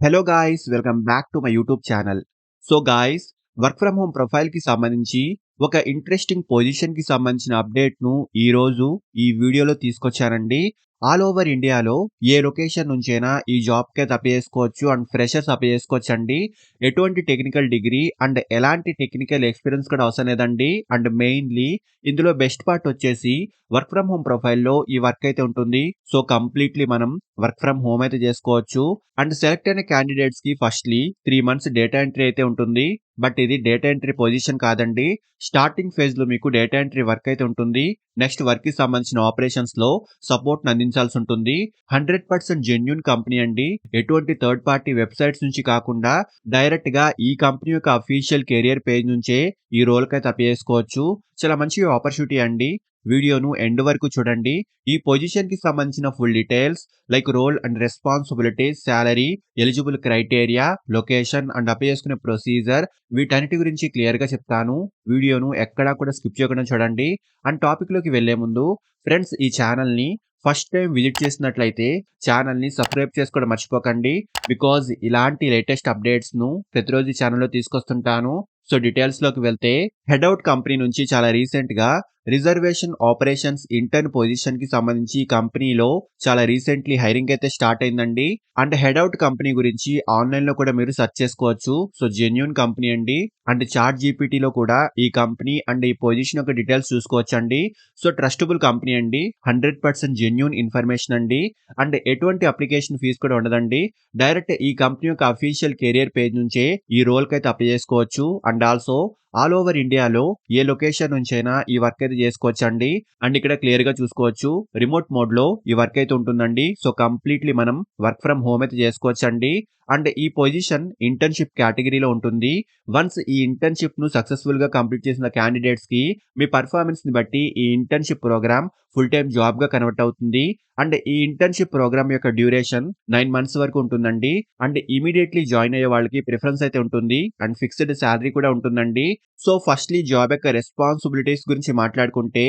Hello guys, welcome back to my YouTube channel. So guys, work from home ప్రొఫైల్కి సంబంధించి ఒక interesting పొజిషన్కి సంబంధించిన అప్డేట్ను ఈరోజు ఈ వీడియోలో తీసుకొచ్చానండి. ఆల్ ఓవర్ ఇండియాలో ఏ లొకేషన్ నుంచైనా ఈ జాబ్కి అయితే అప్లై చేసుకోవచ్చు అండ్ ఫ్రెషర్స్ అప్లై చేసుకోవచ్చు అండి. ఎటువంటి టెక్నికల్ డిగ్రీ అండ్ ఎలాంటి టెక్నికల్ ఎక్స్పీరియన్స్ కూడా అవసరం లేదండి. అండ్ మెయిన్లీ ఇందులో బెస్ట్ పార్ట్ వచ్చేసి వర్క్ ఫ్రమ్ హోమ్ ప్రొఫైల్లో ఈ వర్క్ అయితే ఉంటుంది. సో కంప్లీట్లీ మనం వర్క్ ఫ్రమ్ హోమ్ అయితే చేసుకోవచ్చు. అండ్ సెలెక్ట్ అయిన క్యాండిడేట్స్ కి ఫస్ట్లీ 3 మంత్స్ డేటా ఎంట్రీ అయితే ఉంటుంది. బట్ ఇది డేటా ఎంట్రీ పొజిషన్ కాదండి. స్టార్టింగ్ ఫేజ్ లో మీకు డేటా ఎంట్రీ వర్క్ అయితే ఉంటుంది. నెక్స్ట్ వర్క్ కి సంబంధించిన ఆపరేషన్స్ లో సపోర్ట్ అందించాల్సి ఉంటుంది. 100% జెన్యూన్ కంపెనీ అండి. ఎటువంటి థర్డ్ పార్టీ వెబ్సైట్స్ నుంచి కాకుండా డైరెక్ట్ గా ఈ కంపెనీ యొక్క అఫీషియల్ కెరియర్ పేజ్ నుంచే ఈ రోల్ కి అయితే అప్లై చేసుకోవచ్చు. చాలా మంచి ఆపర్చునిటీ అండి. వీడియోను ఎండ్ వరకు చూడండి. ఈ పొజిషన్ కి సంబంధించిన full details like role and responsibilities, salary, eligible criteria, location and apply చేసుకునే ప్రొసీజర్ వీటన్నిటి గురించి క్లియర్ గా చెప్తాను. వీడియోను ఎక్కడా కూడా స్కిప్ చేయకుండా చూడండి. అండ్ టాపిక్ లోకి వెళ్లే ముందు ఫ్రెండ్స్, ఈ ఛానల్ ని ఫస్ట్ టైం విజిట్ చేసినట్లయితే ఛానల్ ని సబ్స్క్రైబ్ చేసుకోవడం మర్చిపోకండి. బికాజ్ ఇలాంటి లేటెస్ట్ అప్డేట్స్ ను ప్రతిరోజు ఈ ఛానల్లో తీసుకొస్తుంటాను. సో డీటెయిల్స్ లోకి వెళ్తే, హెడౌట్ కంపెనీ నుంచి చాలా రీసెంట్ గా రిజర్వేషన్ ఆపరేషన్స్ ఇంటర్న్ పొజిషన్ కి సంబంధించి ఈ కంపెనీలో చాలా రీసెంట్లీ హైరింగ్ అయితే స్టార్ట్ అయిందండి. అండ్ హెడౌట్ కంపెనీ గురించి ఆన్లైన్ లో కూడా మీరు సెర్చ్ చేసుకోవచ్చు. సో జెన్యూన్ కంపెనీ అండి. అండ్ చాట్ జీపీటీలో కూడా ఈ కంపెనీ అండ్ ఈ పొజిషన్ యొక్క డీటెయిల్స్ చూసుకోవచ్చండి. సో ట్రస్టబుల్ కంపెనీ అండి. 100% జెన్యూన్ ఇన్ఫర్మేషన్ అండి. అండ్ ఎటువంటి అప్లికేషన్ ఫీజు కూడా ఉండదండి. డైరెక్ట్ ఈ కంపెనీ యొక్క అఫీషియల్ కెరియర్ పేజ్ నుంచే ఈ రోల్ కి అయితే అప్లై చేసుకోవచ్చు. అండ్ ఆల్సో ఆల్ ఓవర్ ఇండియాలో ఏ లొకేషన్ నుంచైనా ఈ వర్క్ అయితే చేసుకోవచ్చు అండి. అండ్ ఇక్కడ క్లియర్ గా చూసుకోవచ్చు, రిమోట్ మోడ్ లో ఈ వర్క్ అయితే ఉంటుందండి. సో కంప్లీట్లీ మనం వర్క్ ఫ్రమ్ హోమ్ అయితే చేసుకోవచ్చు అండి. అండ్ ఈ పొజిషన్ ఇంటర్న్షిప్ కేటగిరీలో ఉంటుంది. వన్స్ ఈ ఇంటర్న్షిప్ ను సక్సెస్ఫుల్ గా కంప్లీట్ చేసిన క్యాండిడేట్స్ కి మీ పర్ఫార్మెన్స్ ని బట్టి ఈ internship programme full time job గా కన్వర్ట్ అవుతుంది. అండ్ ఈ ఇంటర్న్షిప్ ప్రోగ్రామ్ యొక్క డ్యూరేషన్ 9 మంత్స్ వరకు ఉంటుందండి. అండ్ ఇమీడియట్లీ జాయిన్ అయ్యే వాళ్ళకి ప్రిఫరెన్స్ అయితే ఉంటుంది. అండ్ ఫిక్స్డ్ శాలరీ కూడా ఉంటుందండి. సో ఫస్ట్లీ జాబ్ యొక్క రెస్పాన్సిబిలిటీస్ గురించి మాట్లాడుకుంటే,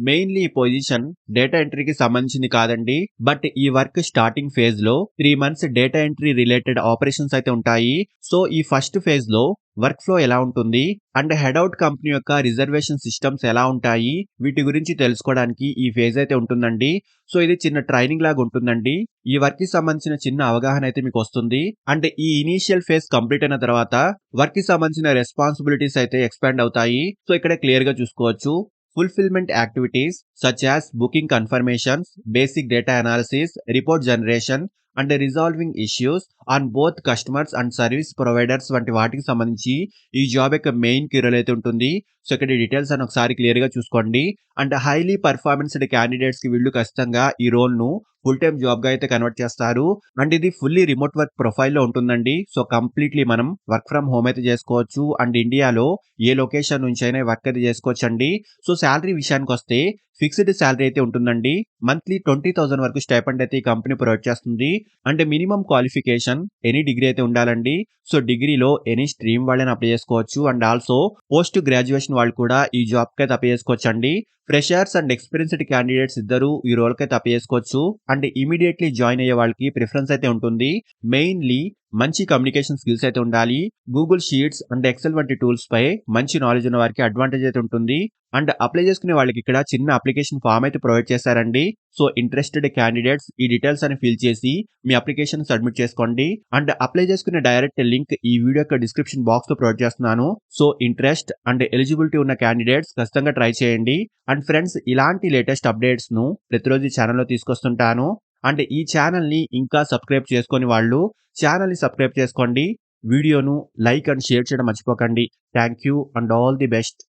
మెయిన్లీ ఈ పొజిషన్ డేటా ఎంట్రీకి సంబంధించింది కాదండి. బట్ ఈ వర్క్ స్టార్టింగ్ ఫేజ్ లో 3 months data entry related operations అయితే ఉంటాయి. సో ఈ ఫస్ట్ ఫేజ్ లో వర్క్ ఫ్లో ఎలా ఉంటుంది అండ్ హెడౌట్ కంపెనీ యొక్క రిజర్వేషన్ సిస్టమ్స్ ఎలా ఉంటాయి, వీటి గురించి తెలుసుకోవడానికి ఈ ఫేజ్ అయితే ఉంటుందండి. సో ఇది చిన్న ట్రైనింగ్ లాగా ఉంటుందండి. ఈ వర్క్ కి సంబంధించిన చిన్న అవగాహన అయితే మీకు వస్తుంది. అంటే ఈ ఇనీషియల్ ఫేజ్ కంప్లీట్ అయిన తర్వాత వర్క్ కి సంబంధించిన రెస్పాన్సిబిలిటీస్ అయితే ఎక్స్పాండ్ అవుతాయి. సో ఇక్కడ క్లియర్ గా చూసుకోవచ్చు, fulfillment activities such as booking confirmations, basic data analysis, report generation and resolving issues on both customers and service providers వంటి వాటికి సంబంధించి ఈ జాబ్ యొక్క మెయిన్ కీ రోల్ అయితే ఉంటుంది. సో ఇక్కడ డీటెయిల్స్ అని ఒకసారి క్లియర్ గా చూసుకోండి. అండ్ హైలీ పర్ఫార్మెన్స్డ్ క్యాండిడేట్స్ కి వీళ్ళు ఖచ్చితంగా ఈ రోల్ ను ఫుల్ టైమ్ జాబ్ గా అయితే కన్వర్ట్ చేస్తారు. అండ్ ఇది ఫుల్లీ రిమోట్ వర్క్ ప్రొఫైల్ లో ఉంటుందండి. సో కంప్లీట్లీ మనం వర్క్ ఫ్రమ్ హోమ్ అయితే చేసుకోవచ్చు. అండ్ ఇండియాలో ఏ లొకేషన్ నుంచి అయినా వర్క్ అయితే చేసుకోవచ్చు అండి. సో శాలరీ విషయానికి వస్తే ఫిక్స్డ్ శాలరీ అయితే ఉంటుందండి. మంత్లీ 20,000 వరకు స్టైపెండ్ అయితే ఈ కంపెనీ ప్రొవైడ్ చేస్తుంది. అంటే మినిమం క్వాలిఫికేషన్ ఎనీ డిగ్రీ అయితే ఉండాలండి. సో డిగ్రీలో ఎనీ స్ట్రీమ్ వాళ్ళని అప్లై చేసుకోవచ్చు. అండ్ ఆల్సో పోస్ట్ గ్రాడ్యుయేషన్ వాళ్ళు కూడా ఈ జాబ్ కి అయితే అప్లై చేసుకోవచ్చు అండి. ఫ్రెషర్స్ అండ్ ఎక్స్పీరియన్స్డ్ క్యాండిడేట్స్ ఇద్దరు ఈ రోల్ కి అయితే అప్లై చేసుకోవచ్చు. అండ్ ఇమీడియట్లీ జాయిన్ అయ్యే వాళ్ళకి ప్రిఫరెన్స్ అయితే ఉంటుంది. మెయిన్లీ మంచి కమ్యూనికేషన్ స్కిల్స్ అయితే ఉండాలి. గూగుల్ షీట్స్ అండ్ ఎక్సెల్ వంటి టూల్స్ పై మంచి నాలెడ్జ్ ఉన్న వారికి అడ్వాంటేజ్ అయితే ఉంటుంది. అండ్ అప్లై చేసుకునే వాళ్ళకి ఇక్కడ చిన్న అప్లికేషన్ ఫామ్ అయితే ప్రొవైడ్ చేశారండి. సో ఇంట్రెస్టెడ్ క్యాండిడేట్స్ ఈ డీటెయిల్స్ అని ఫిల్ చేసి మీ అప్లికేషన్ సబ్మిట్ చేసుకోండి. అండ్ అప్లై చేసుకునే డైరెక్ట్ లింక్ ఈ వీడియో యొక్క డిస్క్రిప్షన్ బాక్స్ లో ప్రొవైడ్ చేస్తున్నాను. సో ఇంట్రెస్ట్ అండ్ ఎలిజిబిలిటీ ఉన్న క్యాండిడేట్స్ ఖచ్చితంగా ట్రై చేయండి. అండ్ ఫ్రెండ్స్, ఇలాంటి లేటెస్ట్ అప్డేట్స్ ను ప్రతిరోజు ఛానల్లో తీసుకొస్తుంటాను. అండ్ ఈ ఛానల్ ని ఇంకా సబ్స్క్రైబ్ చేసుకొని వాళ్ళు ఛానల్ ని సబ్స్క్రైబ్ చేసుకోండి. వీడియోను లైక్ అండ్ షేర్ చేయడం మర్చిపోకండి. Thank you and all the best.